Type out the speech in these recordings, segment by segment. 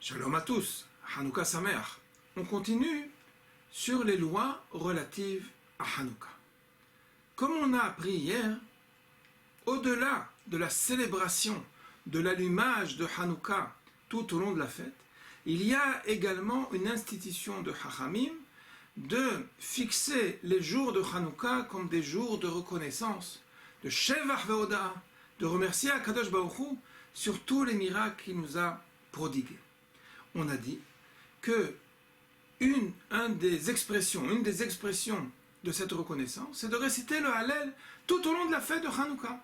Shalom à tous, Hanouka Sameach. On continue sur les lois relatives à Hanouka. Comme on a appris hier, au-delà de la célébration de l'allumage de Hanouka tout au long de la fête, il y a également une institution de Chachamim de fixer les jours de Hanouka comme des jours de reconnaissance, de Shevach Ve'oda'a, de remercier Akadosh Baruch Hu sur tous les miracles qu'il nous a prodigués. On a dit que une des expressions de cette reconnaissance, c'est de réciter le Hallel tout au long de la fête de Hanouka.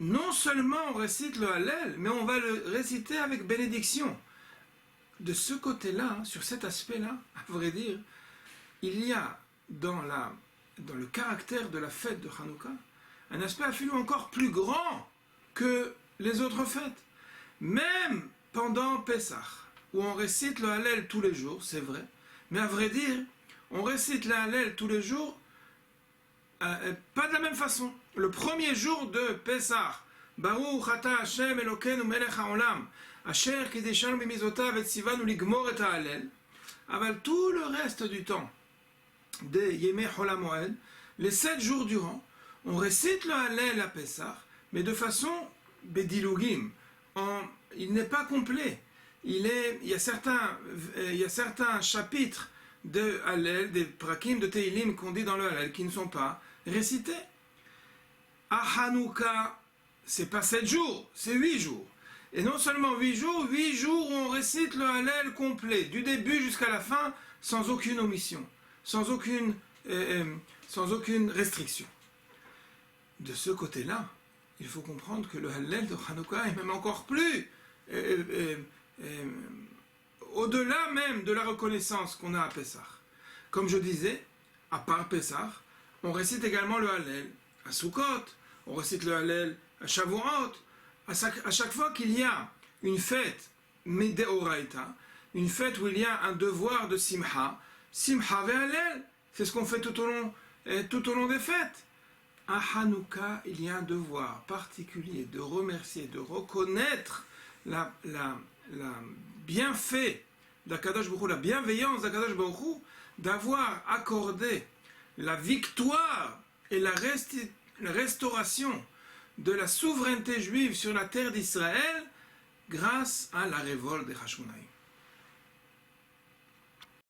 Non seulement on récite le Hallel, mais on va le réciter avec bénédiction. De ce côté-là, sur cet aspect-là, à vrai dire, il y a dans le caractère de la fête de Hanouka un aspect absolument encore plus grand que les autres fêtes. Même pendant Pessah, où on récite le Hallel tous les jours, c'est vrai, mais à vrai dire, on récite le Hallel tous les jours, pas de la même façon. Le premier jour de Pessah, Baruch ata Hashem Elokeinu melech haolam, asher kideshanu bimizotav et tzivanu ligmor et ha'Hallel. Aval tout le reste du temps des Yemei Chol HaMoed, les 7 jours durant, on récite le Hallel à Pessah, mais de façon bedilugim. Il n'est pas complet. Il y a certains chapitres de Hallel, des prakim de Teilim qu'on dit dans le Hallel qui ne sont pas récités. À Hanouka, c'est pas 7 jours, c'est 8 jours. Et non seulement 8 jours où on récite le Hallel complet, du début jusqu'à la fin, sans aucune omission, sans aucune restriction. De ce côté-là, il faut comprendre que le Hallel de Hanouka est même encore plus au-delà même de la reconnaissance qu'on a à Pessah. Comme je disais, à part Pessah, on récite également le Hallel à Sukkot, on récite le Hallel à Shavuot. À chaque fois qu'il y a une fête Medeoraita, une fête où il y a un devoir de Simcha ve'Hallel, c'est ce qu'on fait tout au long des fêtes. À Hanouka, il y a un devoir particulier de remercier, de reconnaître la bienfait d'Akadosh Baruch Hu, la bienveillance d'Akadosh Baruch Hu, d'avoir accordé la victoire et la restauration de la souveraineté juive sur la terre d'Israël grâce à la révolte des Hashmonaïm.